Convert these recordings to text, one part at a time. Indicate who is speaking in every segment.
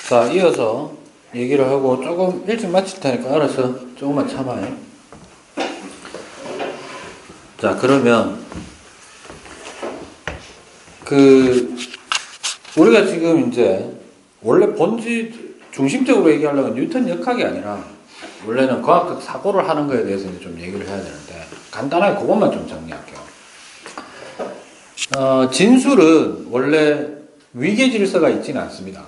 Speaker 1: 자, 이어서 얘기를 하고 조금 일찍 마칠 테니까 알아서 조금만 참아요. 자, 그러면 우리가 지금 이제 원래 본질 중심적으로 얘기하려면 뉴턴 역학이 아니라 원래는 과학적 사고를 하는 거에 대해서 이제 좀 얘기를 해야 되는데 간단하게 그것만 좀 정리할게요. 진술은 원래 위계 질서가 있지는 않습니다.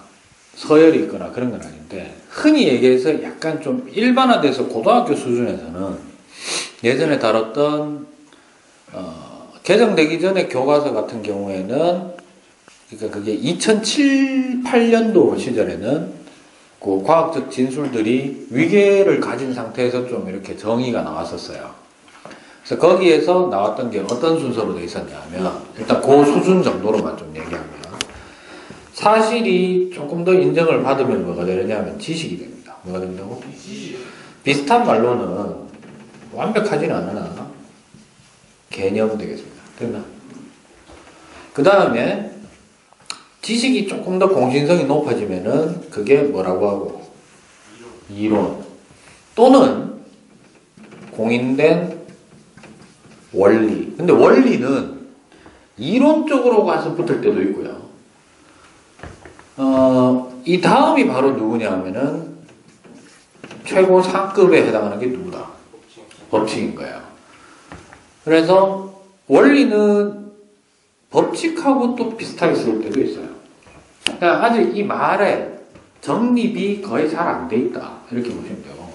Speaker 1: 서열이 있거나 그런 건 아닌데 흔히 얘기해서 약간 좀 일반화돼서 고등학교 수준에서는 예전에 다뤘던 개정되기 전에 교과서 같은 경우에는 그러니까 그게 2007, 8년도 시절에는 그 과학적 진술들이 위계를 가진 상태에서 좀 이렇게 정의가 나왔었어요. 그래서 거기에서 나왔던 게 어떤 순서로 돼 있었냐면 일단 그 수준 정도로만 좀 얘기하면 사실이 조금 더 인정을 받으면 뭐가 되느냐면 지식이 됩니다. 뭐가 된다고? 비슷한 말로는 완벽하지는 않으나 개념 되겠습니다. 됐나? 그 다음에 지식이 조금 더 공신성이 높아지면은 그게 뭐라고 하고? 이론. 또는 공인된 원리. 근데 원리는 이론적으로 가서 붙을 때도 있고요. 이 다음이 바로 누구냐 하면은 최고 상급에 해당하는 게 누구다? 법칙인 거예요. 그래서 원리는 법칙하고 또 비슷하게 쓸 때도 있어요. 그러니까 아직 이 말에 정립이 거의 잘 안 돼 있다. 이렇게 보시면 되고.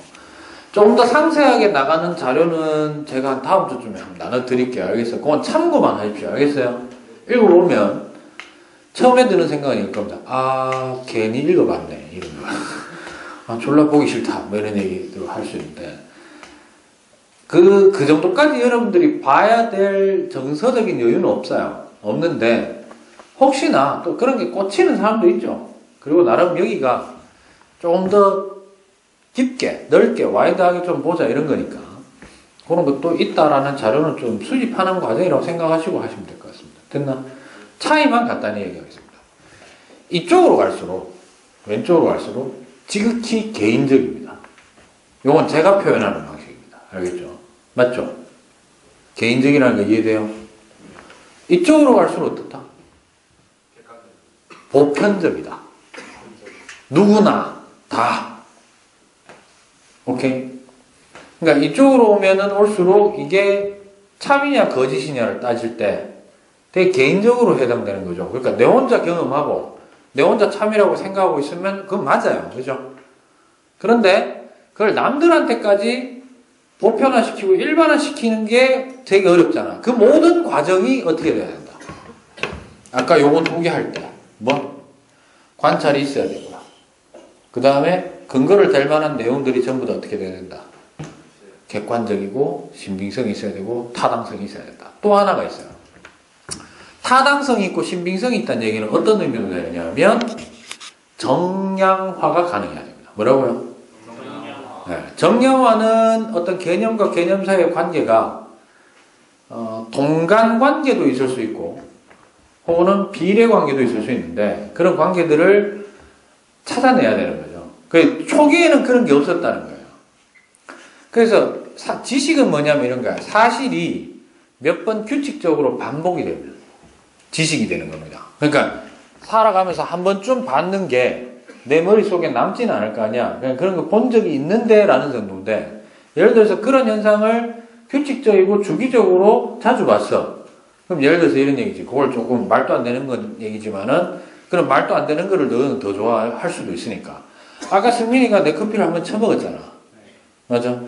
Speaker 1: 조금 더 상세하게 나가는 자료는 제가 다음 주쯤에 한번 나눠드릴게요. 알겠어요? 그건 참고만 하십시오. 알겠어요? 읽어보면 처음에 드는 생각은 이럴 겁니다. 아, 괜히 읽어봤네. 이런 거. 아, 졸라 보기 싫다. 뭐 이런 얘기도 할 수 있는데. 그 정도까지 여러분들이 봐야 될 정서적인 여유는 없어요. 없는데, 혹시나 또 그런 게 꽂히는 사람도 있죠. 그리고 나름 여기가 조금 더 깊게, 넓게, 와이드하게 좀 보자 이런 거니까. 그런 것도 있다라는 자료는 좀 수집하는 과정이라고 생각하시고 하시면 될 것 같습니다. 됐나? 차이만 간단히 얘기하겠습니다. 이쪽으로 갈수록, 왼쪽으로 갈수록 지극히 개인적입니다. 이건 제가 표현하는 방식입니다. 알겠죠? 맞죠? 개인적이라는 거 이해돼요? 이쪽으로 갈수록 어떻다? 보편적이다. 누구나 다. 오케이? 그러니까 이쪽으로 오면은 올수록 이게 참이냐 거짓이냐를 따질 때 되게 개인적으로 해당되는 거죠. 그러니까 내 혼자 경험하고 내 혼자 참이라고 생각하고 있으면 그건 맞아요. 그죠? 그런데 그걸 남들한테까지 보편화시키고 일반화시키는 게 되게 어렵잖아. 그 모든 과정이 어떻게 돼야 된다. 아까 요거 소개할 때 뭐? 관찰이 있어야 되고요. 그 다음에 근거를 댈 만한 내용들이 전부 다 어떻게 돼야 된다. 객관적이고 신빙성이 있어야 되고 타당성이 있어야 된다. 또 하나가 있어요. 타당성이 있고 신빙성이 있다는 얘기는 어떤 의미로 되느냐면 정량화가 가능해야 됩니다. 뭐라고요? 네. 정량화는 어떤 개념과 개념 사이의 관계가 동간관계도 있을 수 있고 혹은 비례관계도 있을 수 있는데 그런 관계들을 찾아내야 되는 거죠. 초기에는 그런 게 없었다는 거예요. 그래서 지식은 뭐냐면 이런 거야. 사실이 몇 번 규칙적으로 반복이 되면 지식이 되는 겁니다. 그러니까 살아가면서 한 번쯤 봤는 게 내 머릿속에 남지는 않을 거 아니야. 그냥 그런 거 본 적이 있는데 라는 정도인데 예를 들어서 그런 현상을 규칙적이고 주기적으로 자주 봤어. 그럼 예를 들어서 이런 얘기지. 그걸 조금 말도 안 되는 건 얘기지만은 그런 말도 안 되는 거를 너는 더 좋아할 수도 있으니까. 아까 승민이가 내 커피를 한번 처먹었잖아. 맞아?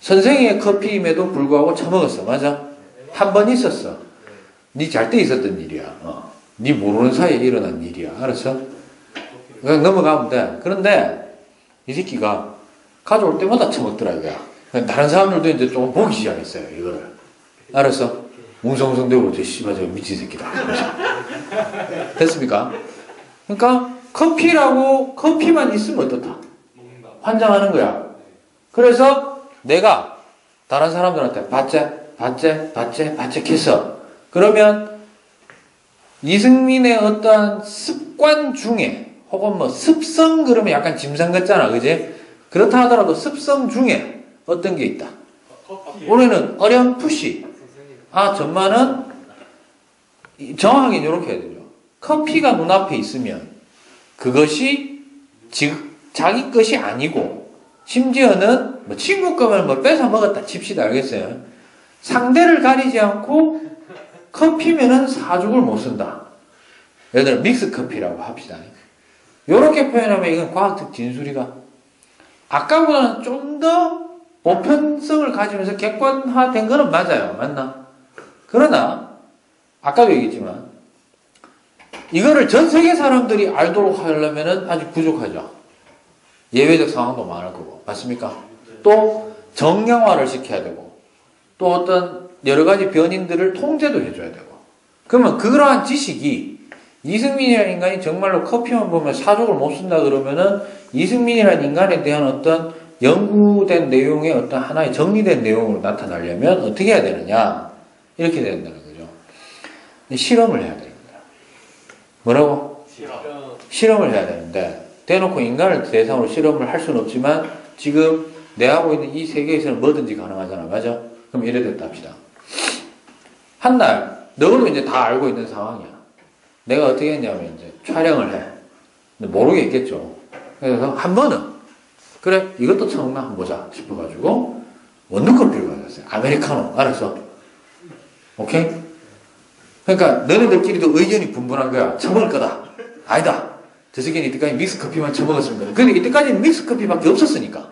Speaker 1: 선생님의 커피임에도 불구하고 처먹었어. 맞아? 한 번 있었어. 니 잘 때 있었던 일이야. 니 모르는 사이에 일어난 일이야. 알았어? 그냥 넘어가면 돼. 그런데 이 새끼가 가져올 때마다 처먹더라 이거야. 다른 사람들도 이제 조금 보기 시작했어요. 이거를. 알았어? 웅성웅성대고 저 씨발 저 미친 새끼다. 됐습니까? 그러니까 커피만 있으면 어떻다? 환장하는 거야. 그래서 내가 다른 사람들한테 봤지 했어. 그러면 이승민의 어떤 습관 중에 혹은 뭐 습성 그러면 약간 짐승 같잖아, 그지? 그렇다 하더라도 습성 중에 어떤 게 있다. 우리는 어렴풋이 전만은 정확하게 이렇게 해야 되죠. 커피가 눈앞에 있으면 그것이 자기 것이 아니고 심지어는 뭐 친구 거면 뭐 뺏어 먹었다 칩시다, 알겠어요? 상대를 가리지 않고 커피면은 사죽을 못 쓴다. 예를 들어 믹스 커피라고 합시다. 이렇게 표현하면 이건 과학적 진술이가 아까보다는 좀 더 보편성을 가지면서 객관화된 거는 맞아요. 맞나? 그러나 아까도 얘기했지만 이거를 전 세계 사람들이 알도록 하려면은 아직 부족하죠. 예외적 상황도 많을 거고. 맞습니까? 또 정량화를 시켜야 되고 또 어떤 여러 가지 변인들을 통제도 해줘야 되고. 그러면 그러한 지식이 이승민이라는 인간이 정말로 커피만 보면 사족을 못 쓴다 그러면은 이승민이라는 인간에 대한 어떤 연구된 내용의 어떤 하나의 정리된 내용으로 나타나려면 어떻게 해야 되느냐? 이렇게 된다는 거죠. 실험을 해야 되는 거야. 뭐라고? 실험을 해야 되는데 대놓고 인간을 대상으로 실험을 할 수는 없지만 지금 내가 하고 있는 이 세계에서는 뭐든지 가능하잖아. 맞아? 그럼 이래 됐다 합시다. 한날 너도 이제 다 알고 있는 상황이야. 내가 어떻게 했냐면 이제 촬영을 해. 근데 모르겠겠죠. 그래서 한 번은 그래 이것도 처먹나 한번 보자 싶어가지고 원두커피를 가져왔어요. 아메리카노. 알았어? 오케이? 그러니까 너네들끼리도 의견이 분분한 거야. 처먹을 거다. 아니다. 저 새끼는 이때까지 믹스커피만 처먹었습니다. 근데 이때까지는 믹스커피밖에 없었으니까.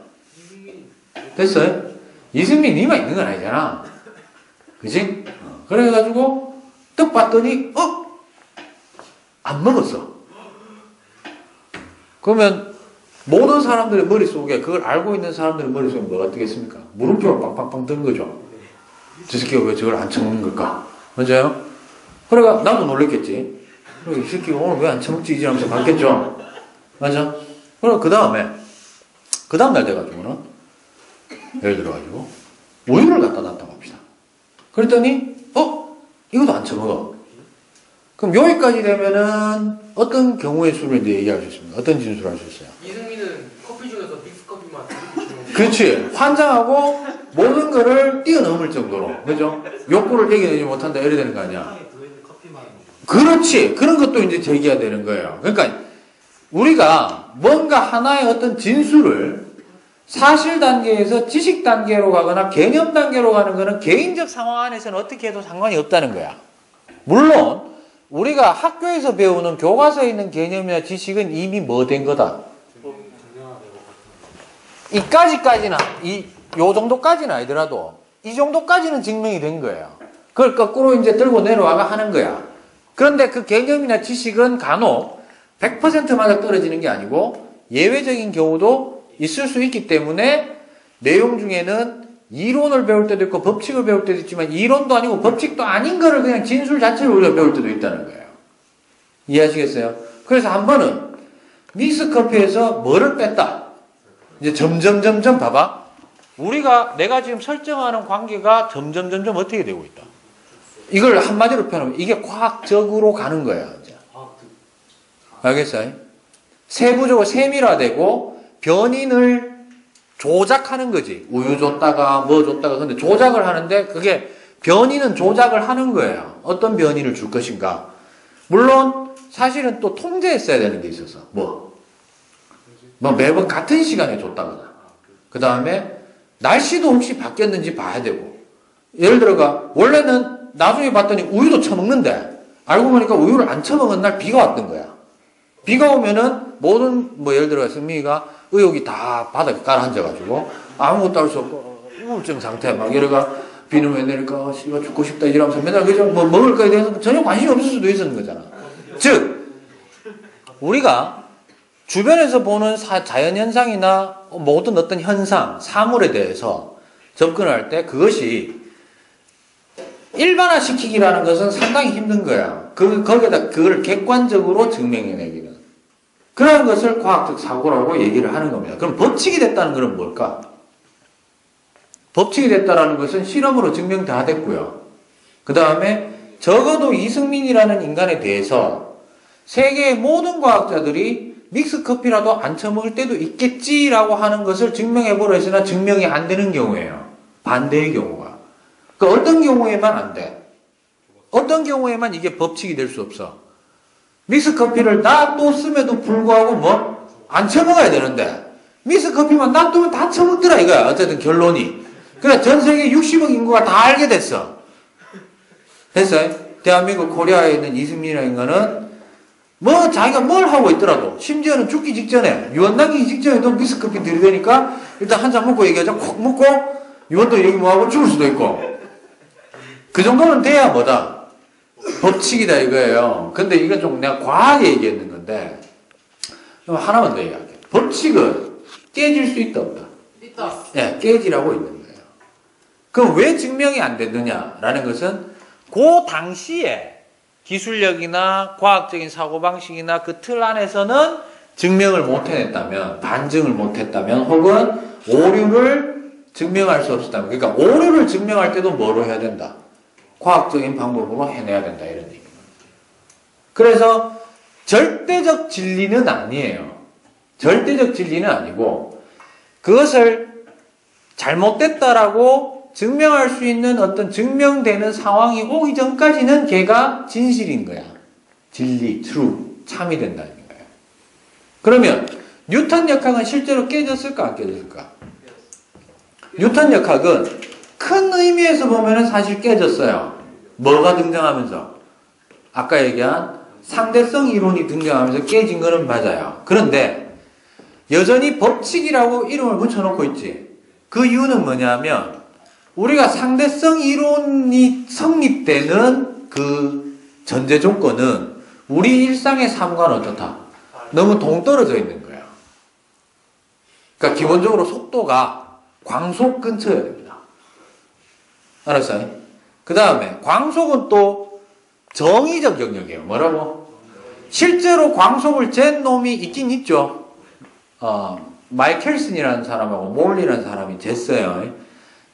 Speaker 1: 됐어요? 이승민 니만 있는 건 아니잖아. 그치? 그래가지고 떡 봤더니 안 먹었어. 그러면 모든 사람들의 머릿속에 그걸 알고 있는 사람들의 머릿속에 뭐가 뜨겠습니까? 물음표가 빵빵빵 뜬 거죠. 저 새끼가 왜 저걸 안 처먹는 걸까? 맞아요? 그러니까 나도 놀랬겠지. 그리고 이 새끼가 오늘 왜 안 처먹지? 이러면서 봤겠죠. 맞아? 그리고 그 다음날 돼가지고는 예를 들어가지고 우유를 갖다 놨다고 합시다. 그랬더니 이것도 안 처먹어. 그럼 여기까지 되면은 어떤 경우의 수를 이제 얘기할 수 있습니까? 어떤 진술을 할 수 있어요?
Speaker 2: 이승민은 커피 중에서 믹스커피만
Speaker 1: 그렇지. 환장하고 모든 거를 뛰어넘을 정도로. 그죠? 욕구를 얘기하지 못한다 이래야 되는 거 아니야? 그렇지. 그런 것도 이제 제기해야 되는 거예요. 그러니까 우리가 뭔가 하나의 어떤 진술을 사실 단계에서 지식 단계로 가거나 개념 단계로 가는 거는 개인적 상황 안에서는 어떻게 해도 상관이 없다는 거야. 물론 우리가 학교에서 배우는 교과서에 있는 개념이나 지식은 이미 뭐 된 거다. 요 정도까지는 아니더라도 이 정도까지는 증명이 된 거예요. 그걸 거꾸로 이제 들고 내려와가 하는 거야. 그런데 그 개념이나 지식은 간혹 100% 맞아 떨어지는 게 아니고 예외적인 경우도 있을 수 있기 때문에 내용 중에는 이론을 배울 때도 있고 법칙을 배울 때도 있지만 이론도 아니고 법칙도 아닌 거를 그냥 진술 자체를 우리가 배울 때도 있다는 거예요. 이해하시겠어요? 그래서 한 번은 믹스커피에서 뭐를 뺐다. 이제 점점 봐봐. 내가 지금 설정하는 관계가 점점 어떻게 되고 있다. 이걸 한마디로 표현하면 이게 과학적으로 가는 거야. 이제. 알겠어요? 세부적으로 세밀화되고 변인을 조작하는 거지. 우유 줬다가 뭐 줬다가. 근데 조작을 하는데 그게 변인은 조작을 하는 거예요. 어떤 변인을 줄 것인가. 물론 사실은 또 통제했어야 되는 게 있어서 뭐 매번 같은 시간에 줬다거나 그 다음에 날씨도 혹시 바뀌었는지 봐야 되고 예를 들어가 원래는 나중에 봤더니 우유도 처먹는데 알고 보니까 우유를 안 처먹은 날 비가 왔던 거야. 비가 오면은 모든 예를 들어 승민이가 의욕이 다 바닥에 깔아앉아가지고 아무것도 할 수 없고 우울증 상태 막 이래가 비는 왜 내릴까 죽고 싶다 이러면서 맨날 그저 먹을 거에 대해서 전혀 관심이 없을 수도 있었는 거잖아. 즉 우리가 주변에서 보는 자연현상이나 모든 어떤 현상, 사물에 대해서 접근할 때 그것이 일반화시키기라는 것은 상당히 힘든 거야. 거기에다 그걸 객관적으로 증명해내기는. 그런 것을 과학적 사고라고 얘기를 하는 겁니다. 그럼 법칙이 됐다는 것은 뭘까? 법칙이 됐다는 것은 실험으로 증명 다 됐고요. 그 다음에 적어도 이승민이라는 인간에 대해서 세계의 모든 과학자들이 믹스커피라도 안 처먹을 때도 있겠지라고 하는 것을 증명해보려 했으나 증명이 안 되는 경우예요. 반대의 경우가. 그러니까 어떤 경우에만 안 돼. 어떤 경우에만 이게 법칙이 될 수 없어. 믹스커피를 놔뒀음에도 불구하고 뭐 안 처먹어야 되는데 믹스커피만 놔두면 다 처먹더라 이거야. 어쨌든 결론이. 그래 전 세계 60억 인구가 다 알게 됐어. 됐어요? 대한민국 코리아에 있는 이승민이라는 인간은 뭐 자기가 뭘 하고 있더라도 심지어는 죽기 직전에 유언 남기기 직전에도 믹스커피 들이대니까 일단 한 잔 먹고 얘기하자. 콕 먹고 유언도 얘기 뭐하고 죽을 수도 있고 그 정도는 돼야 뭐다? 법칙이다 이거예요. 근데 이건 좀 내가 과하게 얘기했는 건데 하나만 더 얘기할게요. 법칙은 깨질 수 있다 없다?
Speaker 2: 있다.
Speaker 1: 네, 깨지라고 있는 거예요. 그럼 왜 증명이 안 됐느냐라는 것은 그 당시에 기술력이나 과학적인 사고방식이나 그 틀 안에서는 증명을 못 해냈다면, 반증을 못 했다면, 혹은 오류를 증명할 수 없었다면, 그러니까 오류를 증명할 때도 뭐로 해야 된다? 과학적인 방법으로 해내야 된다 이런 얘기입니다. 그래서 절대적 진리는 아니에요. 절대적 진리는 아니고 그것을 잘못됐다라고 증명할 수 있는 어떤 증명되는 상황이 오기 전까지는 걔가 진실인 거야. 진리, true, 참이 된다는 거예요. 그러면 뉴턴 역학은 실제로 깨졌을까 안 깨졌을까? 뉴턴 역학은 큰 의미에서 보면은 사실 깨졌어요. 뭐가 등장하면서? 아까 얘기한 상대성 이론이 등장하면서 깨진 거는 맞아요. 그런데 여전히 법칙이라고 이름을 붙여놓고 있지. 그 이유는 뭐냐면 우리가 상대성 이론이 성립되는 그 전제 조건은 우리 일상의 삶과는 어떻다? 너무 동떨어져 있는 거예요. 그러니까 기본적으로 속도가 광속 근처여야 됩니다. 알았어요? 그 다음에 광속은 또 정의적 영역이에요. 뭐라고? 실제로 광속을 잰 놈이 있긴 있죠. 마이켈슨이라는 사람하고 몰리라는 사람이 쟀어요.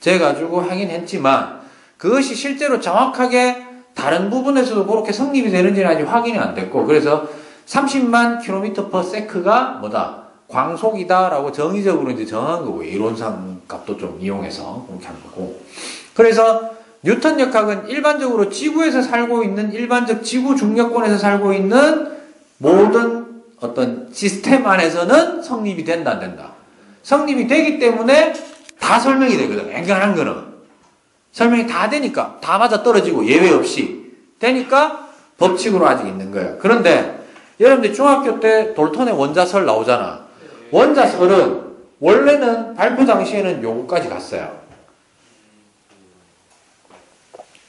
Speaker 1: 재가지고 하긴 했지만 그것이 실제로 정확하게 다른 부분에서도 그렇게 성립이 되는지는 아직 확인이 안 됐고 그래서 30만 킬로미터 퍼 세크가 뭐다? 광속이다라고 정의적으로 이제 정한 거고 이론상 값도 좀 이용해서 그렇게 한 거고 그래서 뉴턴 역학은 일반적으로 지구에서 살고 있는 일반적 지구 중력권에서 살고 있는 모든 어떤 시스템 안에서는 성립이 된다 안 된다. 성립이 되기 때문에 다 설명이 되거든. 앵간한 거는. 설명이 다 되니까 다 맞아 떨어지고 예외 없이 되니까 법칙으로 아직 있는 거예요. 그런데 여러분들 중학교 때 돌턴의 원자설 나오잖아. 원자설은 원래는 발표 당시에는 요거까지 갔어요.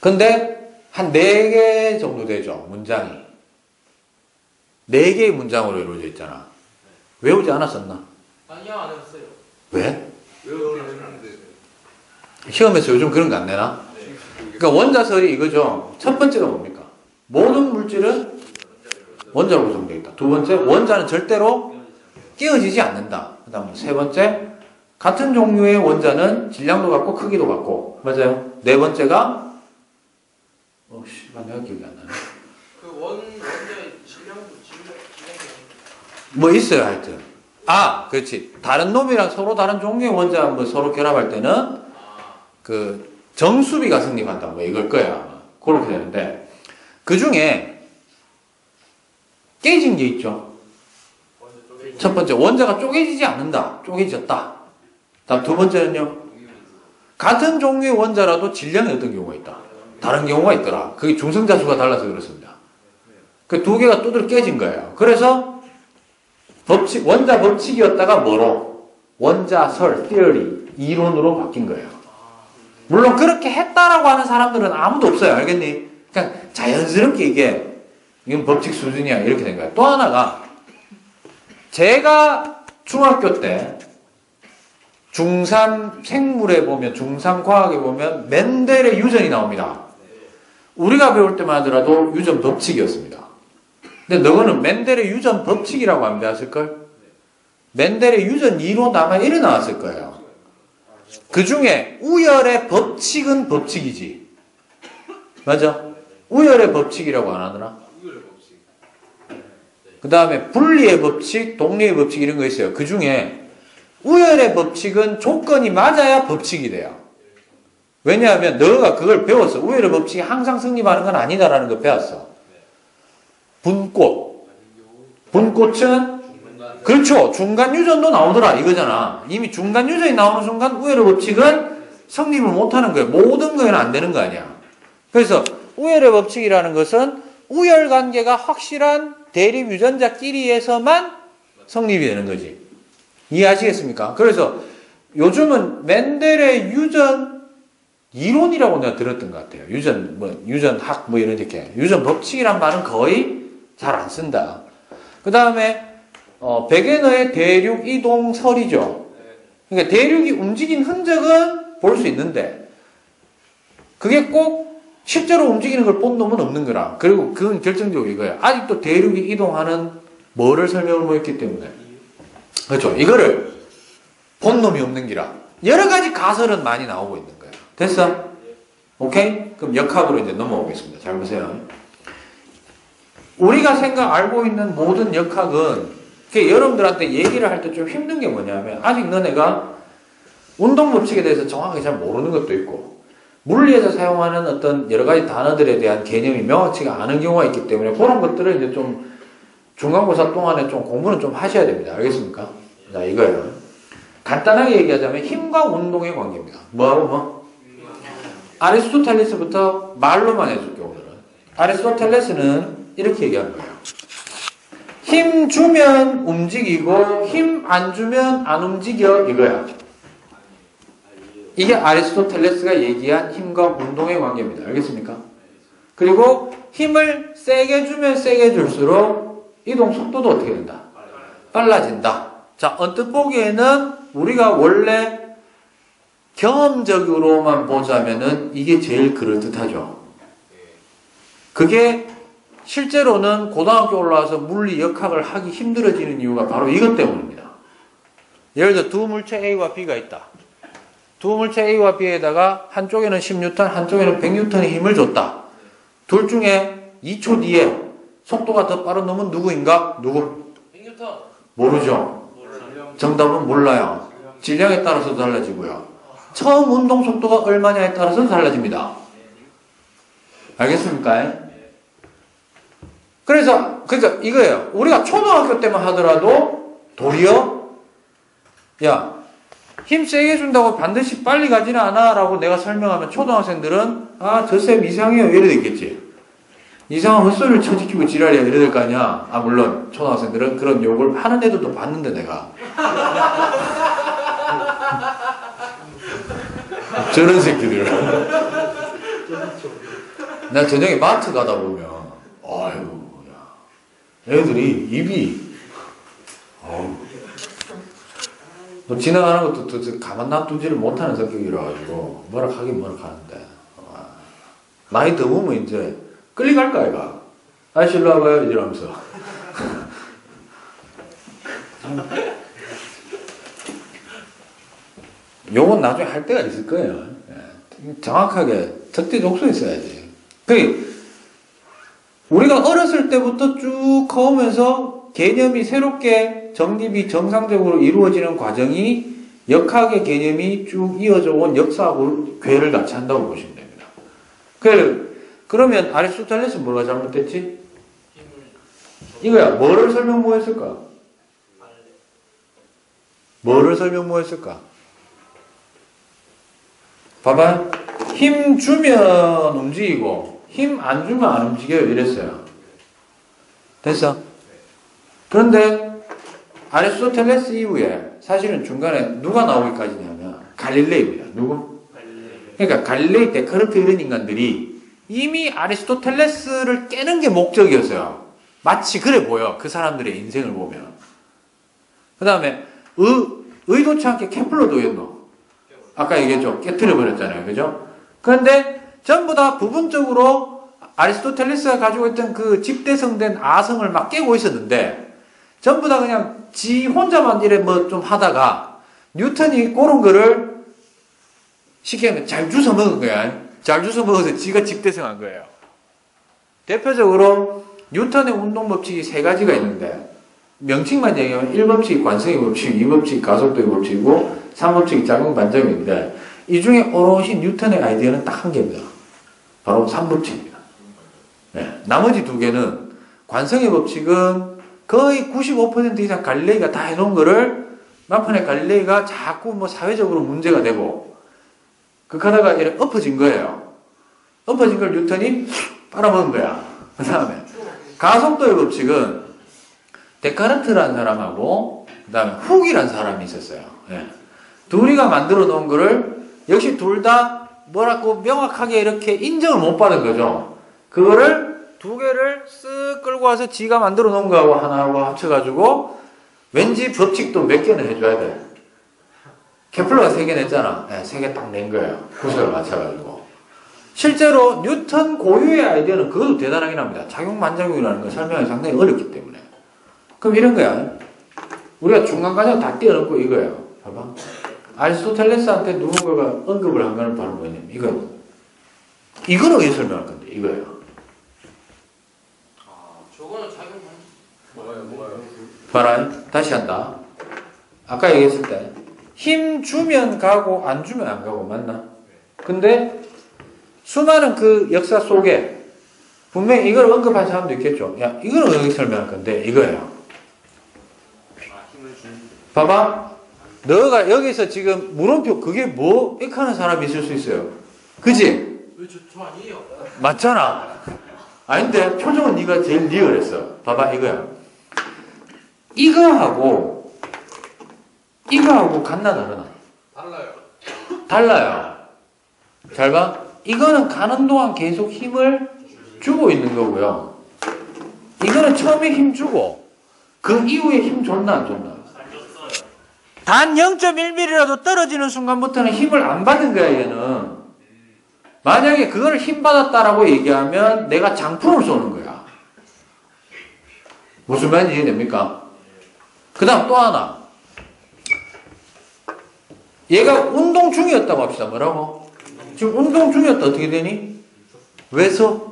Speaker 1: 근데 한 4개 정도 되죠. 문장이. 4개의 문장으로 이루어져 있잖아. 외우지 않았었나?
Speaker 2: 아니요, 안 했어요.
Speaker 1: 왜?
Speaker 3: 외우는데
Speaker 1: 시험에서 요즘 그런 거 안 내나? 그러니까 원자설이 이거죠. 첫 번째가 뭡니까? 모든 물질은 원자로 구성되어 있다. 두 번째, 원자는 절대로 깨어지지 않는다. 그 다음 세 번째, 같은 종류의 원자는 질량도 같고 크기도 같고. 맞아요. 네 번째가 내가 기억이 안 나네.
Speaker 2: 그 원자의 질량도 질량이
Speaker 1: 뭐 있어요, 하여튼. 그렇지. 다른 놈이랑 서로 다른 종류의 원자 뭐 서로 결합할 때는 그 정수비가 성립한다. 뭐 이걸 거야. 그렇게 되는데 그 중에 깨진 게 있죠. 첫 번째, 원자가 쪼개지지 않는다. 쪼개졌다. 다음 두 번째는요. 같은 종류의 원자라도 질량이 어떤 경우가 있다. 다른 경우가 있더라. 그게 중성자수가 달라서 그렇습니다. 그 두 개가 두드러 깨진 거예요. 그래서 법칙, 원자 법칙이었다가 뭐로? 원자설, theory, 이론으로 바뀐 거예요. 물론 그렇게 했다라고 하는 사람들은 아무도 없어요. 알겠니? 그냥 자연스럽게 이건 법칙 수준이야. 이렇게 된 거예요. 또 하나가 제가 중학교 때 중3 생물에 보면 중3 과학에 보면 멘델의 유전이 나옵니다. 우리가 배울 때만 하더라도 유전 법칙이었습니다. 근데 너거는 멘델의 유전 법칙이라고 하면 되었을걸? 멘델의 유전 이론 아마 이래 나왔을 거예요. 그 중에 우열의 법칙은 법칙이지. 맞아? 우열의 법칙이라고 안 하더라?
Speaker 2: 우열의 법칙.
Speaker 1: 그 다음에 분리의 법칙, 독립의 법칙 이런 거 있어요. 그 중에 우열의 법칙은 조건이 맞아야 법칙이 돼요. 왜냐하면 너가 그걸 배웠어. 우열의 법칙이 항상 성립하는 건 아니다라는 걸 배웠어. 분꽃. 분꽃은 그렇죠. 중간 유전도 나오더라 이거잖아. 이미 중간 유전이 나오는 순간 우열의 법칙은 성립을 못하는 거예요. 모든 거에는 안 되는 거 아니야. 그래서 우열의 법칙이라는 것은 우열 관계가 확실한 대립 유전자끼리에서만 성립이 되는 거지. 이해하시겠습니까? 그래서 요즘은 멘델의 유전 이론이라고 내가 들었던 것 같아요. 유전학 이렇게. 유전 법칙이란 말은 거의 잘 안 쓴다. 그 다음에 베게너의 대륙 이동설이죠. 그러니까 대륙이 움직인 흔적은 볼 수 있는데 그게 꼭 실제로 움직이는 걸 본 놈은 없는 거라. 그리고 그건 결정적으로 이거야. 아직도 대륙이 이동하는 뭐를 설명을 못 했기 때문에. 그렇죠. 이거를 본 놈이 없는 기라. 여러 가지 가설은 많이 나오고 있는 거야. 됐어? 오케이? 그럼 역학으로 이제 넘어오겠습니다. 잘 보세요. 우리가 알고 있는 모든 역학은 여러분들한테 얘기를 할 때 좀 힘든 게 뭐냐면 아직 너네가 운동 법칙에 대해서 정확하게 잘 모르는 것도 있고 물리에서 사용하는 어떤 여러 가지 단어들에 대한 개념이 명확치가 않은 경우가 있기 때문에 그런 것들을 이제 좀 중간고사 동안에 좀 공부는 좀 하셔야 됩니다. 알겠습니까? 자, 이거예요. 간단하게 얘기하자면 힘과 운동의 관계입니다. 뭐하고 뭐? 아리스토텔레스부터 말로만 해줄게 오늘은. 아리스토텔레스는 이렇게 얘기한 거예요. 힘 주면 움직이고 힘 안 주면 안 움직여 이거야. 이게 아리스토텔레스가 얘기한 힘과 운동의 관계입니다. 알겠습니까? 그리고 힘을 세게 주면 세게 줄수록 이동 속도도 어떻게 된다? 빨라진다. 자, 언뜻 보기에는 우리가 원래 경험적으로만 보자면은 이게 제일 그럴듯하죠. 그게 실제로는 고등학교 올라와서 물리 역학을 하기 힘들어지는 이유가 바로 이것 때문입니다. 예를 들어 두 물체 A와 B가 있다. 두 물체 A와 B에다가 한쪽에는 10N, 한쪽에는 100N의 힘을 줬다. 둘 중에 2초 뒤에 속도가 더 빠른 놈은 누구인가? 누구?
Speaker 2: 100N.
Speaker 1: 모르죠. 정답은 몰라요. 질량에 따라서 달라지고요. 처음 운동 속도가 얼마냐에 따라서 달라집니다. 알겠습니까? 그러니까 이거예요. 우리가 초등학교 때만 하더라도 도리어 야, 힘 세게 준다고 반드시 빨리 가지는 않아 라고 내가 설명하면 초등학생들은 아, 저 쌤 이상해요 이래 됐겠지. 이상한 헛소리를 쳐지키고 지랄이야 이래 될 거 아니야. 아, 물론 초등학생들은 그런 욕을 하는 애들도 봤는데 내가 저런 새끼들 나 저녁에 마트 가다 보면 아유 야 애들이 입이 뭐 지나가는 것도 가만 놔두지를 못하는 성격이라 가지고 뭐라 하긴 하는데 많이 더우면 이제 끌려갈까 아이가 아저씨 일로 와봐요 이러면서 요건 나중에 할 때가 있을 거예요. 정확하게 적재적소에 써야지. 우리가 어렸을 때부터 쭉 커오면서 개념이 새롭게 정립이 정상적으로 이루어지는 과정이 역학의 개념이 쭉 이어져 온 역사하고 궤를 같이 한다고 보시면 됩니다. 그러면 아리스토텔레스는 뭐가 잘못됐지? 이거야. 뭐를 설명 뭐 했을까? 뭐를 설명 뭐 했을까? 봐봐. 힘 주면 움직이고 힘 안 주면 안 움직여요 이랬어요. 됐어? 그런데 아리스토텔레스 이후에 사실은 중간에 누가 나오기까지냐면 갈릴레이입니다. 누구? 그러니까 갈릴레이, 데카르트 이런 인간들이 이미 아리스토텔레스를 깨는 게 목적이었어요. 마치 그래 보여. 그 사람들의 인생을 보면. 그 다음에 의도치 않게 케플러도 였노. 아까 얘기했죠. 깨트려 버렸잖아요. 그죠? 그런데 전부 다 부분적으로 아리스토텔레스가 가지고 있던 그 집대성된 아성을 막 깨고 있었는데 전부 다 그냥 지 혼자만 이래 뭐 좀 하다가 뉴턴이 그런 거를 시키면 잘 주워 먹은 거야. 잘 주워 먹어서 지가 집대성한 거예요. 대표적으로 뉴턴의 운동 법칙이 세 가지가 있는데 명칭만 얘기하면 1법칙이 관성의 법칙, 2법칙이 가속도의 법칙이고 3법칙이 작용 반작용인데 이 중에 오롯이 뉴턴의 아이디어는 딱 한 개입니다. 바로 3법칙입니다. 네. 나머지 두 개는 관성의 법칙은 거의 95% 이상 갈릴레이가 다 해놓은 거를 막판에 갈릴레이가 자꾸 뭐 사회적으로 문제가 되고 그러다가 이렇게 엎어진 거예요. 엎어진 걸 뉴턴이 빨아먹은 거야. 그 다음에 가속도의 법칙은 데카르트라는 사람하고 그 다음에 훅이라는 사람이 있었어요. 예. 둘이가 만들어 놓은 거를 역시 둘 다 뭐라고 명확하게 이렇게 인정을 못 받은 거죠. 그거를 두 개를 쓱 끌고 와서 지가 만들어 놓은 거하고 하나하고 합쳐가지고 왠지 법칙도 몇 개는 해줘야 돼. 케플러가 3개 냈잖아. 네, 3개 딱 낸 거예요. 구석을 맞춰가지고. 실제로 뉴턴 고유의 아이디어는 그것도 대단하긴 합니다. 작용반작용이라는 걸 설명하기 상당히 어렵기 때문에. 그럼 이런 거야. 우리가 중간과정 다 띄워놓고 이거예요. 봐봐. 아리스토텔레스한테 누군가가 언급을 한 거는 바로 뭐냐면 이거예요. 이거는 왜 설명할 건데 이거예요.
Speaker 2: 저거는 작용 뭐가요?
Speaker 1: 봐라. 다시 한다. 아까 얘기했을 때 힘 주면 가고 안 주면 안 가고 맞나? 근데 수많은 그 역사 속에 분명히 이걸 언급한 사람도 있겠죠. 야, 이거는 여기 설명할 건데 이거예요. 봐봐. 너가 여기서 지금 물음표 그게 뭐? 이렇게 하는 사람이 있을 수 있어요. 그지?
Speaker 2: 왜 저 아니에요?
Speaker 1: 맞잖아. 아닌데 표정은 네가 제일 리얼했어. 봐봐 이거야. 이거하고 같나 다르나?
Speaker 2: 달라요.
Speaker 1: 달라요. 잘 봐. 이거는 가는 동안 계속 힘을 주고 있는 거고요. 이거는 처음에 힘 주고 그 이후에 힘 줬나 안 줬나? 단 0.1mm라도 떨어지는 순간부터는 힘을 안 받은 거야 얘는. 만약에 그걸 힘 받았다라고 얘기하면 내가 장풍을 쏘는 거야. 무슨 말인지 이해됩니까? 그 다음 또 하나. 얘가 운동 중이었다고 합시다. 뭐라고? 지금 운동 중이었다 어떻게 되니? 왜서?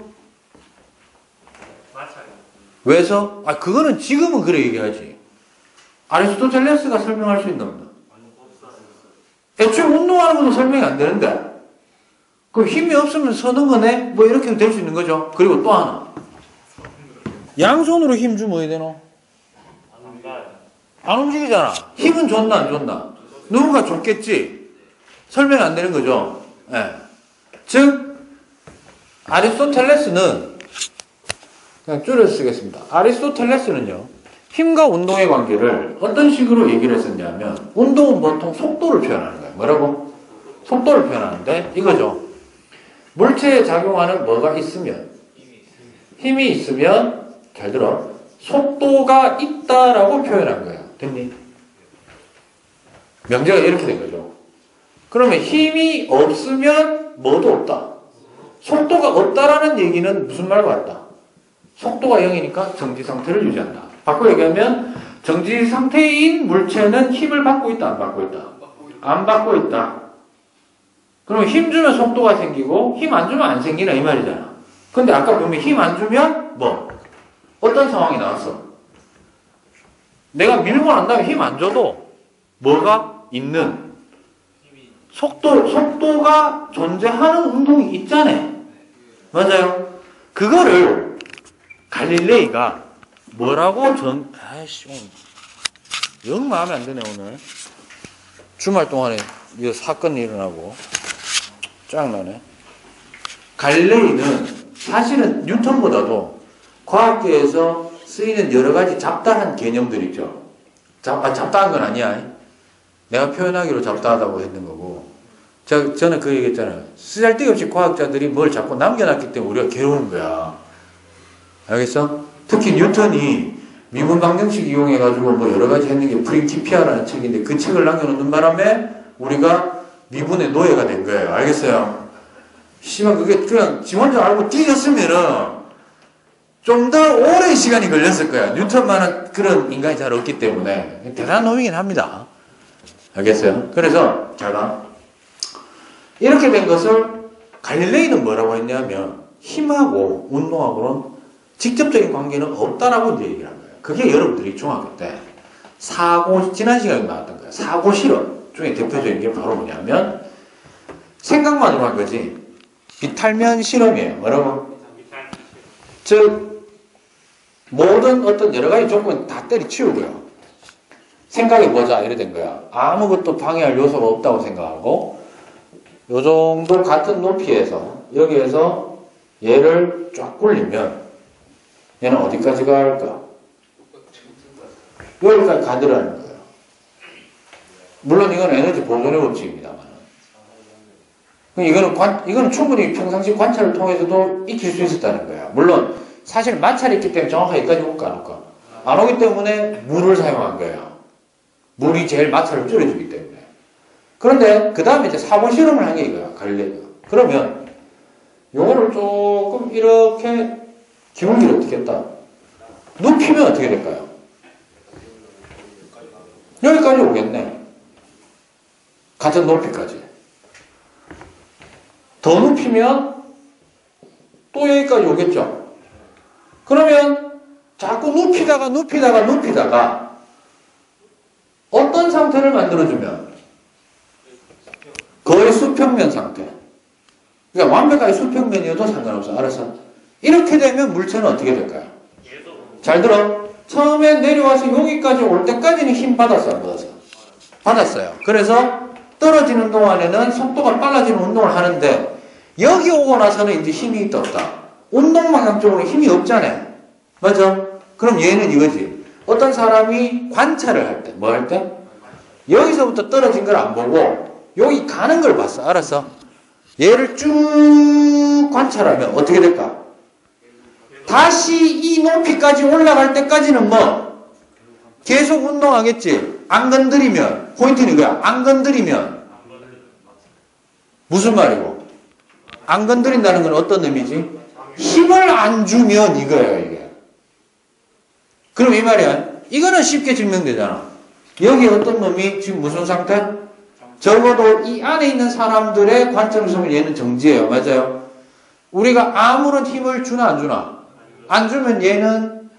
Speaker 1: 왜서? 아 그거는 지금은 그래 얘기하지. 아리스토텔레스가 설명할 수 있나 보다. 애초에 운동하는 것도 설명이 안 되는데 그 힘이 없으면 서는 거네? 뭐 이렇게 될 수 있는 거죠. 그리고 또 하나. 양손으로 힘 주면 어디 되노? 안 움직이잖아. 힘은 줬나 안 줬나? 누군가 줬겠지. 설명이 안 되는 거죠. 예. 즉 아리스토텔레스는 그냥 줄여서 쓰겠습니다. 아리스토텔레스는요. 힘과 운동의 관계를 어떤 식으로 얘기를 했었냐면 운동은 보통 속도를 표현하는 거예요. 뭐라고? 속도를 표현하는데 이거죠. 물체에 작용하는 뭐가 있으면 힘이 있으면 잘 들어. 속도가 있다라고 표현한 거예요. 됐니? 명제가 이렇게 된 거죠. 그러면 힘이 없으면 뭐도 없다. 속도가 없다라는 얘기는 무슨 말과 같다? 속도가 0이니까 정지 상태를 유지한다. 바꿔 얘기하면 정지 상태인 물체는 힘을 받고 있다, 안 받고 있다? 안 받고 있다. 그러면 힘 주면 속도가 생기고 힘 안 주면 안 생기나 이 말이잖아. 근데 아까 보면 힘 안 주면 뭐? 어떤 상황이 나왔어? 내가 밀고 난 다음에 힘 안 줘도 뭐가 있는? 속도가 존재하는 운동이 있잖아. 맞아요? 그거를 갈릴레이가 뭐라고 아이씨, 오늘 영 마음에 안 드네, 오늘. 주말 동안에 이 사건이 일어나고. 짱나네. 갈릴레이는 사실은 뉴턴보다도 과학계에서 쓰이는 여러 가지 잡다한 개념들 있죠. 잡다한 건 아니야. 내가 표현하기로 잡다하다고 했는 거고. 저는 그 얘기 했잖아요. 쓰잘데없이 과학자들이 뭘 자꾸 남겨놨기 때문에 우리가 괴로운 거야. 알겠어? 특히 뉴턴이 미분 방정식 이용해가지고 뭐 여러 가지 했는 게 프린키피아라는 책인데 그 책을 남겨놓는 바람에 우리가 미분의 노예가 된 거예요. 알겠어요? 씨발 그게 그냥 지 혼자 알고 뛰었으면은 좀 더 오랜 시간이 걸렸을 거야. 뉴턴만한 그런 인간이 잘 없기 때문에 대단한 놈이긴 합니다. 알겠어요? 그래서 잘 봐. 이렇게 된 것을 갈릴레이는 뭐라고 했냐면 힘하고 운동하고는 직접적인 관계는 없다라고 이제 얘기를 한 거예요. 그게 여러분들이 중학교 때 지난 시간에 나왔던 거예요. 사고 실험 중에 대표적인 게 바로 뭐냐면 생각만으로 한 거지. 비탈면 실험이에요. 뭐라고? 즉 모든 어떤 여러 가지 조건 다 때려치우고요. 생각해보자 이래 된 거야. 아무것도 방해할 요소가 없다고 생각하고 요 정도 같은 높이에서 여기에서 얘를 쫙 굴리면 얘는 어디까지 갈까? 여기까지 가더라는 거예요. 물론 이건 에너지 보존의 법칙입니다만 이거는 충분히 평상시 관찰을 통해서도 익힐 수 있었다는 거야. 물론 사실 마찰이 있기 때문에 정확하게 여기까지 올까 안 올까? 안 오기 때문에 물을 사용한 거예요. 물이 제일 마찰을 줄여주기 때문에. 그런데 그 다음에 이제 사고 실험을 한 게 이거야. 갈릴레이가. 그러면 요거를 조금 이렇게 기울기를 어떻게 했다? 눕히면 어떻게 될까요? 여기까지 오겠네. 같은 높이까지. 더 눕히면 또 여기까지 오겠죠. 그러면 자꾸 눕히다가 어떤 상태를 만들어주면 거의 수평면 상태. 그러니까 완벽하게 수평면이어도 상관없어. 알았어? 이렇게 되면 물체는 어떻게 될까요? 잘 들어. 처음에 내려와서 여기까지 올 때까지는 힘 받았어, 안 받았어? 받았어요. 그래서 떨어지는 동안에는 속도가 빨라지는 운동을 하는데 여기 오고 나서는 이제 힘이 있다 없다. 운동 방향적으로 힘이 없잖아요. 맞아? 그럼 얘는 이거지. 어떤 사람이 관찰을 할 때, 뭐 할 때? 여기서부터 떨어진 걸 안 보고 여기 가는 걸 봤어. 알았어? 얘를 쭉 관찰하면 어떻게 될까? 다시 이 높이까지 올라갈 때까지는 뭐? 계속 운동하겠지. 안 건드리면, 포인트는 이거야. 안 건드리면. 무슨 말이고? 안 건드린다는 건 어떤 의미지? 힘을 안 주면 이거예요, 이게. 그럼 이 말이야. 이거는 쉽게 증명되잖아. 여기 어떤 놈이 지금 무슨 상태? 적어도 이 안에 있는 사람들의 관점에서 보면 얘는 정지예요. 맞아요? 우리가 아무런 힘을 주나 안 주나? 안 주면 얘는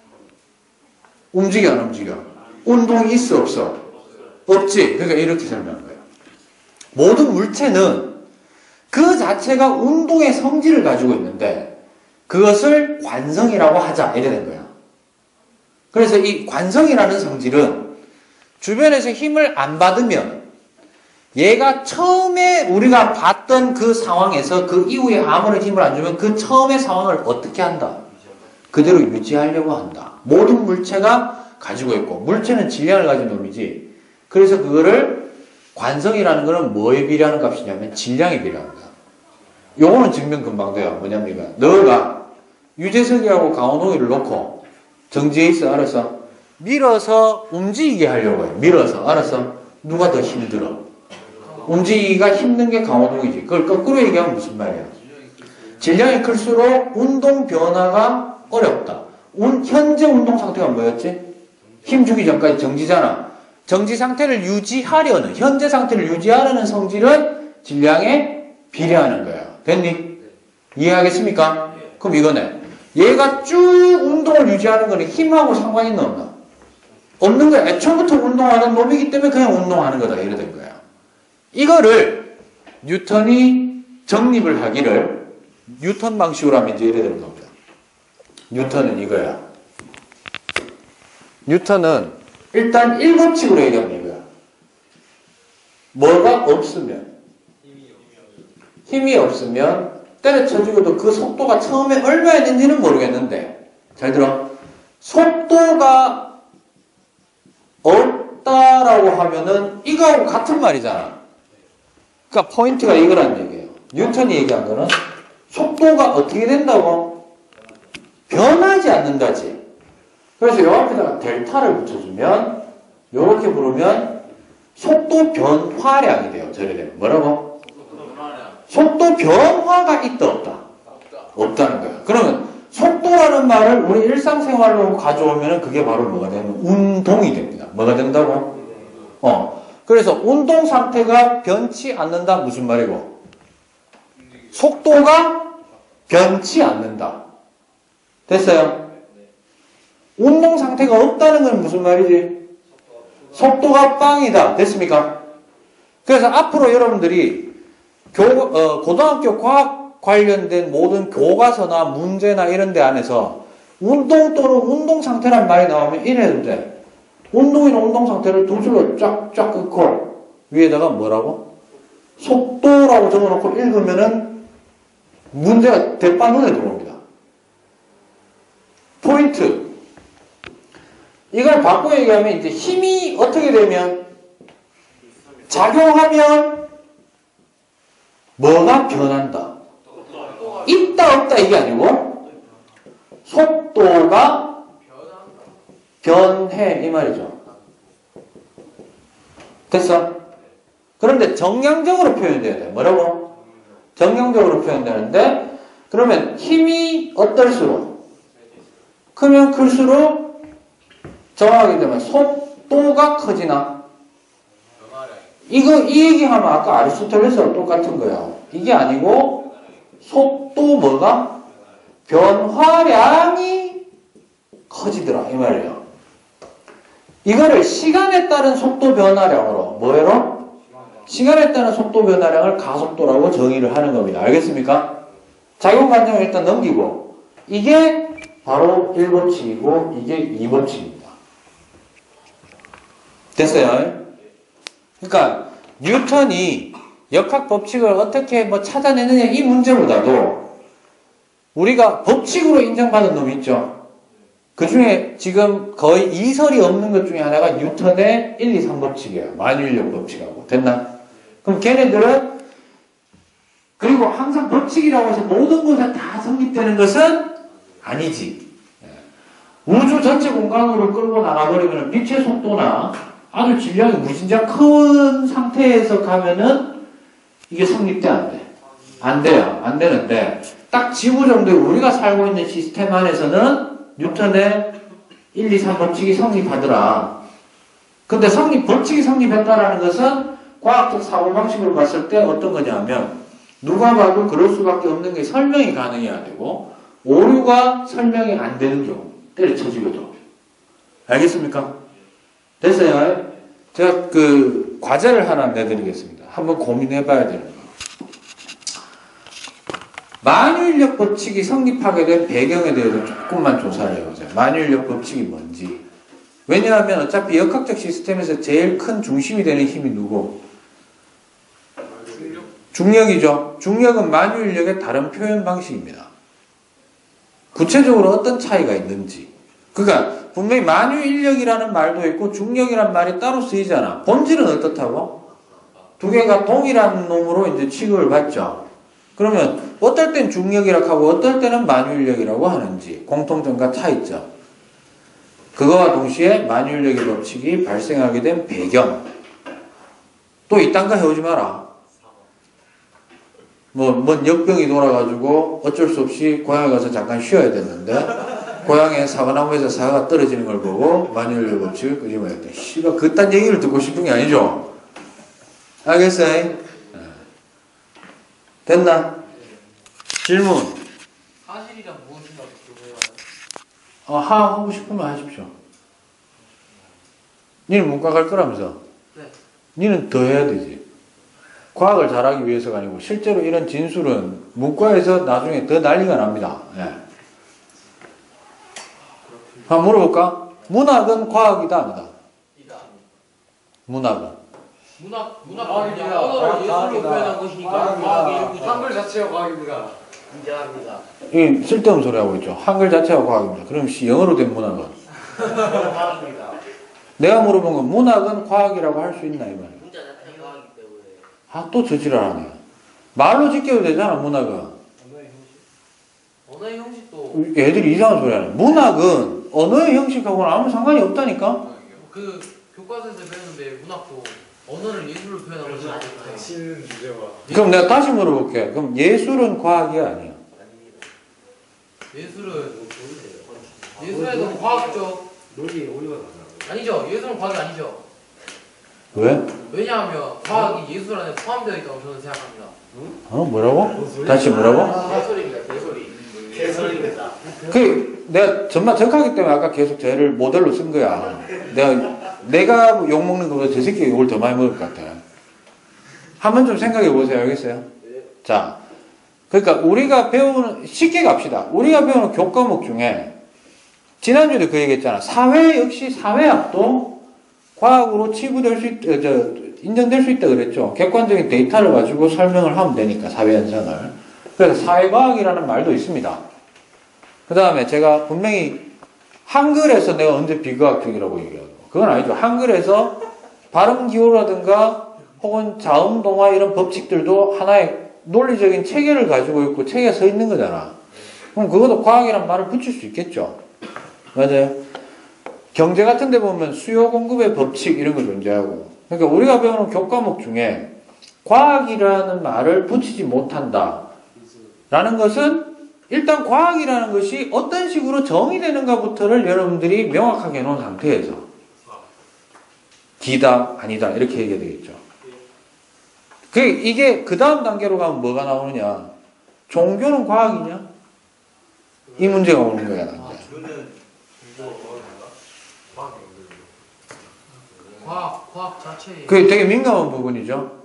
Speaker 1: 움직여 안 움직여? 운동이 있어 없어? 없지. 그러니까 이렇게 설명한 거예요. 모든 물체는 그 자체가 운동의 성질을 가지고 있는데 그것을 관성이라고 하자 이래 된 거야. 그래서 이 관성이라는 성질은 주변에서 힘을 안 받으면 얘가 처음에 우리가 봤던 그 상황에서 그 이후에 아무런 힘을 안 주면 그 처음의 상황을 어떻게 한다? 그대로 유지하려고 한다. 모든 물체가 가지고 있고 물체는 질량을 가진 놈이지. 그래서 그거를 관성이라는 거는 뭐에 비례하는 값이냐면 질량에 비례하는 거야. 요거는 증명 금방 돼요. 뭐냐면 너가 유재석이하고 강원동이를 놓고 정지해 있어. 알았어? 밀어서 움직이게 하려고 해. 밀어서. 알았어? 누가 더 힘들어? 움직이기가 힘든 게 강호동이지. 그걸 거꾸로 얘기하면 무슨 말이야? 질량이 클수록 운동 변화가 어렵다. 현재 운동 상태가 뭐였지? 힘 주기 전까지 정지잖아. 정지 상태를 유지하려는, 현재 상태를 유지하려는 성질은 질량에 비례하는 거야. 됐니? 이해하겠습니까? 그럼 이거네. 얘가 쭉 운동을 유지하는 거는 힘하고 상관이 있나 없나? 없는 거야. 애초부터 운동하는 놈이기 때문에 그냥 운동하는 거다. 이래 된 거야. 이거를 뉴턴이 정립을 하기를 뉴턴 방식으로 하면 이제 이래 되는 겁니다. 뉴턴은 이거야. 뉴턴은 일단 일법칙으로 얘기하면 이거야. 뭐가 없으면, 힘이 없으면 때려쳐 죽어도 그 속도가 처음에 얼마였는지는 모르겠는데, 잘 들어. 속도가 없다라고 하면은 이거하고 같은 말이잖아. 그러니까 포인트가 이거란 얘기예요. 뉴턴이 얘기한 거는 속도가 어떻게 된다고? 변하지 않는다지. 그래서 요 앞에다가 델타를 붙여주면 요렇게 부르면 속도 변화량이 돼요. 저래 되면. 뭐라고? 속도 변화가 있다 없다? 없다는 거예요. 그러면 속도라는 말을 우리 일상생활로 가져오면 그게 바로 뭐가 되면 운동이 됩니다. 뭐가 된다고? 그래서 운동 상태가 변치 않는다 무슨 말이고? 속도가 변치 않는다. 됐어요? 운동 상태가 없다는 건 무슨 말이지? 속도가 빵이다. 됐습니까? 그래서 앞으로 여러분들이 고등학교 과학 관련된 모든 교과서나 문제나 이런 데 안에서 운동 또는 운동 상태란 말이 나오면 이래도 돼. 운동이나 운동 상태를 두 줄로 쫙쫙 끊고 위에다가 뭐라고? 속도라고 적어놓고 읽으면은 문제가 대빵 눈에 들어옵니다. 포인트. 이걸 바꿔 얘기하면 이제 힘이 어떻게 되면 작용하면 뭐가 변한다. 있다 없다 이게 아니고 속도가 변해 이 말이죠. 됐어? 그런데 정량적으로 표현돼야 돼. 뭐라고? 정량적으로 표현되는데 그러면 힘이 어떨수록 크면 클수록 정하게 되면 속도가 커지나? 이 얘기하면 아까 아리스토텔레스랑 똑같은 거예요. 이게 아니고 속도 뭐가? 변화량이 커지더라 이 말이에요. 이거를 시간에 따른 속도 변화량으로 뭐예요? 시간에 따른 속도 변화량을 가속도라고 정의를 하는 겁니다. 알겠습니까? 작용 과정을 일단 넘기고 이게 바로 1법칙이고 이게 2법칙입니다. 됐어요? 그러니까 뉴턴이 역학 법칙을 어떻게 찾아내느냐 이 문제보다도 우리가 법칙으로 인정받은 놈이 있죠. 그 중에 지금 거의 이설이 없는 것 중에 하나가 뉴턴의 1, 2, 3법칙이에요. 만유인력 법칙하고. 됐나? 그럼 걔네들은 그리고 항상 법칙이라고 해서 모든 것에 다 성립되는 것은 아니지. 우주 전체 공간으로 끌고 나가버리면 빛의 속도나 아주 질량이 무진장 큰 상태에서 가면은 이게 성립돼 안 돼? 안 돼요. 안 되는데 딱 지구 정도의 우리가 살고 있는 시스템 안에서는 뉴턴의 1, 2, 3 법칙이 성립하더라. 근데 법칙이 성립했다라는 것은 과학적 사고방식으로 봤을 때 어떤 거냐면 누가 봐도 그럴 수밖에 없는 게 설명이 가능해야 되고 오류가 설명이 안 되는 경우 때려쳐지거든. 알겠습니까? 됐어요? 제가 그 과제를 하나 내드리겠습니다. 한번 고민해 봐야 되는 거. 만유인력 법칙이 성립하게 된 배경에 대해서 조금만 조사를 해보자. 만유인력 법칙이 뭔지. 왜냐하면 어차피 역학적 시스템에서 제일 큰 중심이 되는 힘이 누구? 중력이죠. 중력은 만유인력의 다른 표현 방식입니다. 구체적으로 어떤 차이가 있는지. 그러니까 분명히 만유인력이라는 말도 있고 중력이라는 말이 따로 쓰이잖아. 본질은 어떻다고? 두 개가 동일한 놈으로 이제 취급을 받죠. 그러면 어떨 땐 중력이라고 하고 어떨 때는 만유인력이라고 하는지 공통점과 차이점. 그거와 동시에 만유인력의 법칙이 발생하게 된 배경. 또 이딴 거 해오지 마라. 뭔 역병이 돌아가지고 어쩔 수 없이 고향에 가서 잠깐 쉬어야 됐는데 고향에 사과나무에서 사과가 떨어지는 걸 보고 만유인력 법칙을 끄집어냈대. 씨가 그딴 얘기를 듣고 싶은 게 아니죠. 알겠어요? 됐나? 질문.
Speaker 2: 사실이란 무엇인가 궁금해요.
Speaker 1: 하고 싶으면 하십시오. 니는 문과 갈 거라면서?
Speaker 2: 네.
Speaker 1: 니는 더 해야 되지. 과학을 잘하기 위해서가 아니고 실제로 이런 진술은 문과에서 나중에 더 난리가 납니다. 예. 한번 물어볼까? 문학은 과학이다 아니다?
Speaker 2: 이다.
Speaker 1: 문학은?
Speaker 2: 문학은 그냥 언어를 예술로 표현한 것이니까 과학의 일부죠.
Speaker 3: 한글 자체가 과학입니다.
Speaker 2: 인정합니다.
Speaker 1: 이 쓸데없는 소리 하고 있죠. 한글 자체가 과학입니다. 그럼 영어로 된 문학은?
Speaker 2: 과학입니다.
Speaker 1: 내가 물어본 건 문학은 과학이라고 할 수 있나 이 말이야.
Speaker 2: 문자 자체가 과학이기 때문에.
Speaker 1: 또 저지랄하네. 말로 지켜도 되잖아 문학은.
Speaker 2: 언어의 형식도
Speaker 1: 애들이 이상한 소리 하네. 문학은 언어의 형식하고는 아무 상관이 없다니까?
Speaker 2: 그 교과서에서 배우는데 문학도 언어를 예술로 표현한 것이 아닐까요?
Speaker 3: 신 주제와
Speaker 1: 그럼 내가 다시 물어볼게. 그럼 예술은 과학이 아니야?
Speaker 2: 예술에도 과학적
Speaker 3: 논리에 오류가 나잖아.
Speaker 2: 아니죠. 예술은 과학이 아니죠.
Speaker 1: 왜?
Speaker 2: 왜냐하면 과학이 예술 안에 포함되어 있다고 저는 생각합니다.
Speaker 1: 뭐라고? 다시 뭐라고?
Speaker 2: 개소리입니다. 개소리.
Speaker 3: 개소리겠다.
Speaker 1: 내가 정말 정하기 때문에 아까 계속 쟤를 모델로 쓴 거야. 내가 욕먹는 것보다 저 새끼가 욕을 더 많이 먹을 것 같아. 한번 좀 생각해 보세요. 알겠어요? 자, 그러니까 우리가 배우는, 쉽게 갑시다. 우리가 배우는 교과목 중에, 지난주에도 그 얘기했잖아. 사회 역시 사회학도 과학으로 치부될 수 인정될 수 있다 그랬죠. 객관적인 데이터를 가지고 설명을 하면 되니까, 사회 현상을. 그래서 사회과학이라는 말도 있습니다. 그 다음에 제가 분명히 한글에서 내가 언제 비과학적이라고 얘기하고, 그건 아니죠. 한글에서 발음 기호라든가 혹은 자음, 동화 이런 법칙들도 하나의 논리적인 체계를 가지고 있고 체계가 서 있는 거잖아. 그럼 그것도 과학이란 말을 붙일 수 있겠죠. 맞아요. 경제 같은 데 보면 수요 공급의 법칙 이런 거 존재하고. 그러니까 우리가 배우는 교과목 중에 과학이라는 말을 붙이지 못한다 라는 것은 일단 과학이라는 것이 어떤 식으로 정의되는가부터를 여러분들이 명확하게 해놓은 상태에서 기다 아니다 이렇게 얘기해야 되겠죠. 이게 그 다음 단계로 가면 뭐가 나오느냐. 종교는 과학이냐? 이 문제가 오는 거야.
Speaker 2: 과학 자체에.
Speaker 1: 그게 되게 민감한 부분이죠.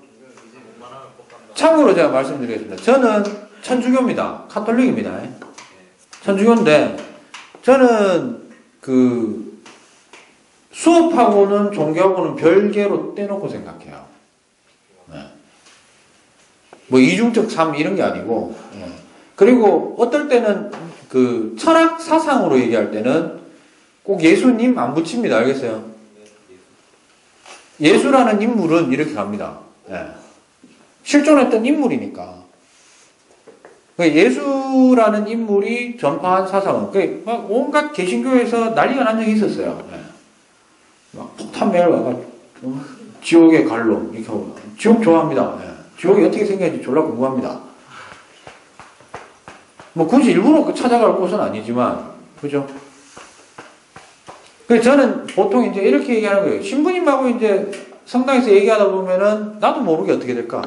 Speaker 1: 참고로 제가 말씀드리겠습니다. 저는 천주교입니다. 카톨릭입니다. 천주교인데, 저는 수업하고는 종교하고는 별개로 떼놓고 생각해요. 뭐 이중적 삶 이런 게 아니고, 그리고 어떨 때는 철학 사상으로 얘기할 때는 꼭 예수님 안 붙입니다. 알겠어요? 예수라는 인물은 이렇게 갑니다. 실존했던 인물이니까. 예수라는 인물이 전파한 사상은 막 온갖 개신교에서 난리가 난 적이 있었어요. 막 폭탄 매를 지옥의 갈로 이렇게 하고 지옥 좋아합니다. 지옥이 어떻게 생겼는지 졸라 궁금합니다. 뭐 굳이 일부러 찾아갈 곳은 아니지만, 그죠? 그래서 저는 보통 이제 이렇게 얘기하는 거예요. 신부님하고 이제 성당에서 얘기하다 보면은 나도 모르게 어떻게 될까?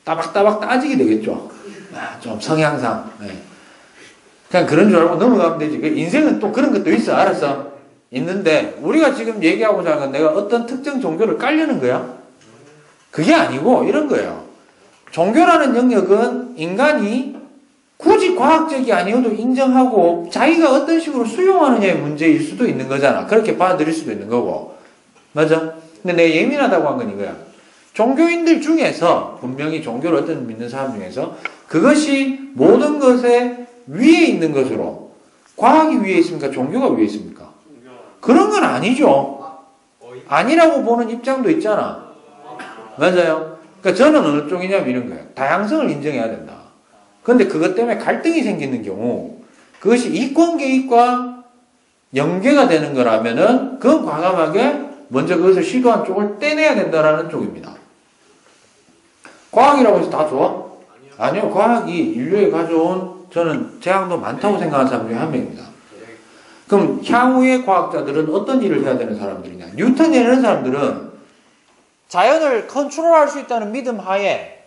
Speaker 1: 따박따박 따지게 되겠죠. 좀 성향상. 그냥 그런 줄 알고 넘어가면 되지. 인생은 또 그런 것도 있어. 알았어? 있는데, 우리가 지금 얘기하고자 하는 건 내가 어떤 특정 종교를 깔려는 거야? 그게 아니고 이런 거예요. 종교라는 영역은 인간이 굳이 과학적이 아니어도 인정하고 자기가 어떤 식으로 수용하느냐의 문제일 수도 있는 거잖아. 그렇게 받아들일 수도 있는 거고. 맞아? 근데 내가 예민하다고 한 건 이거야. 종교인들 중에서, 분명히 종교를 어떤 믿는 사람 중에서 그것이 모든 것에 위에 있는 것으로, 과학이 위에 있습니까? 종교가 위에 있습니까? 그런 건 아니죠. 아니라고 보는 입장도 있잖아. 맞아요. 그러니까 저는 어느 쪽이냐면 이런 거예요. 다양성을 인정해야 된다. 그런데 그것 때문에 갈등이 생기는 경우, 그것이 이권 개입과 연계가 되는 거라면은 그건 과감하게 먼저 그것을 시도한 쪽을 떼내야 된다라는 쪽입니다. 과학이라고 해서 다 좋아? 아니요. 과학이 인류에 가져온, 저는 재앙도 많다고 생각하는 사람 중에 한 명입니다. 그럼 향후의 과학자들은 어떤 일을 해야 되는 사람들이냐? 뉴턴이라는 사람들은 자연을 컨트롤할 수 있다는 믿음 하에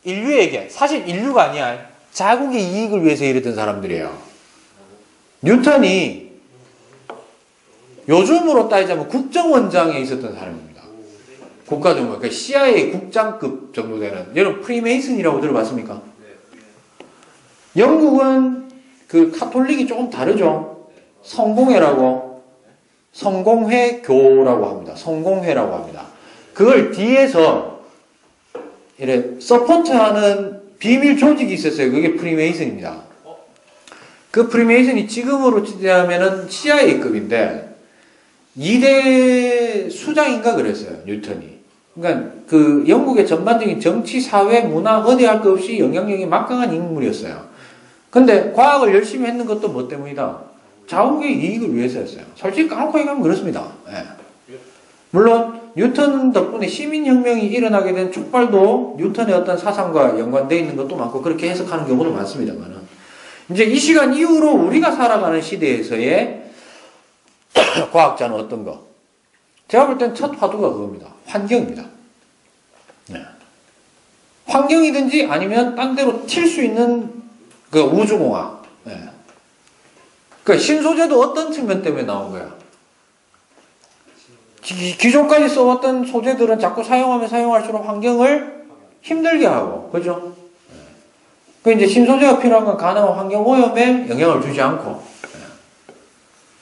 Speaker 1: 인류에게, 사실 인류가 아니야, 자국의 이익을 위해서 일했던 사람들이에요. 뉴턴이 요즘으로 따지자면 국정원장에 있었던 사람입니다. 국가정보, 그러니까 CIA 국장급 정도 되는. 여러분 프리메이슨이라고 들어봤습니까? 영국은 카톨릭이 조금 다르죠. 성공회라고, 성공회교라고 합니다. 성공회라고 합니다. 그걸 뒤에서 이래 서포트하는 비밀 조직이 있었어요. 그게 프리메이슨입니다. 그 프리메이슨이 지금으로 치자면은 CIA급인데 2대 수장인가 그랬어요. 뉴턴이. 그러니까 영국의 전반적인 정치, 사회, 문화 어디 할 것 없이 영향력이 막강한 인물이었어요. 근데 과학을 열심히 했는 것도 뭐 때문이다? 자국의 이익을 위해서였어요. 솔직히 까놓고 얘기하면 그렇습니다. 물론 뉴턴 덕분에 시민혁명이 일어나게 된 촉발도 뉴턴의 어떤 사상과 연관되어 있는 것도 많고 그렇게 해석하는 경우도 많습니다만은, 이제 이 시간 이후로 우리가 살아가는 시대에서의 과학자는 어떤 거? 제가 볼 땐 첫 화두가 그겁니다. 환경입니다. 환경이든지 아니면 딴 데로 튈 수 있는 그 우주공학. 예. 그러니까 신소재도 어떤 측면 때문에 나온 거야? 기존까지 써왔던 소재들은 자꾸 사용하면 사용할수록 환경을 힘들게 하고, 그죠? 그 이제 신소재가 필요한 건 가능한 환경 오염에 영향을 주지 않고,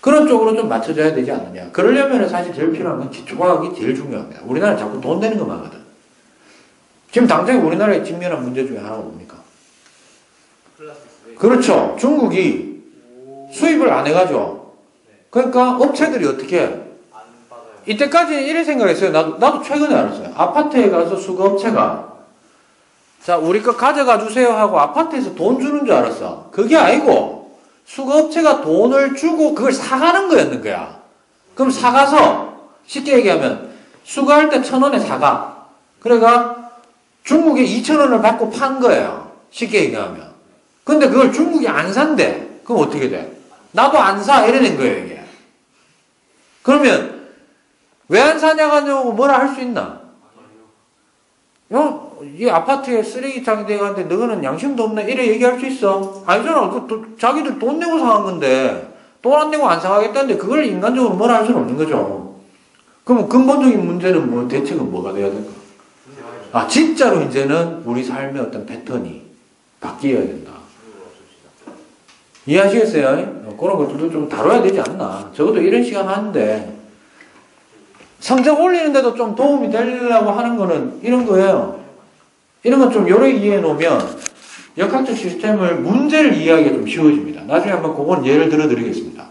Speaker 1: 그런 쪽으로 좀 맞춰져야 되지 않느냐. 그러려면 사실 제일 필요한 건 기초과학이 제일 중요합니다. 우리나라는 자꾸 돈 되는 것만 하거든. 지금 당장 우리나라에 직면한 문제 중에 하나가 뭡니까? 그렇죠. 중국이 수입을 안 해가죠. 그러니까 업체들이 어떻게 해? 이때까지는 이래 생각했어요. 나도 최근에 알았어요. 아파트에 가서 수거업체가 자, 우리 거 가져가 주세요 하고 아파트에서 돈 주는 줄 알았어. 그게 아니고 수거업체가 돈을 주고 그걸 사가는 거였는 거야. 그럼 사가서 쉽게 얘기하면 수거할 때 1,000원에 사가. 그러니까 중국에 2,000원을 받고 판 거예요. 쉽게 얘기하면. 근데 그걸 중국이 안 산대. 그럼 어떻게 돼? 나도 안 사. 이래 된 거예요, 이게. 그러면 왜 안 사냐고 뭐라 할 수 있나? 이 아파트에 쓰레기장이 돼가는데 너는 양심도 없네 이래 얘기할 수 있어? 아니잖아. 자기들 돈 내고 사간 건데 돈 안 내고 안 사가겠다는데 그걸 인간적으로 뭐라 할 수는 없는 거죠. 그럼 근본적인 문제는 뭐 대책은 뭐가 돼야 될까? 아 진짜로 이제는 우리 삶의 어떤 패턴이 바뀌어야 된다. 이해하시겠어요? 그런 것들도 좀 다뤄야 되지 않나. 적어도 이런 시간 하는데 성적 올리는데도 좀 도움이 되려고 하는 거는 이런 거예요. 이런 건 좀 요래 이해해 놓으면 역학적 시스템을 문제를 이해하기가 좀 쉬워집니다. 나중에 한번 그건 예를 들어 드리겠습니다.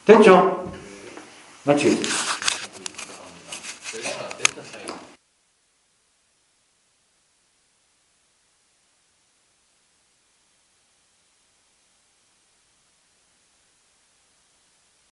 Speaker 1: 됐죠? 마치겠습니다.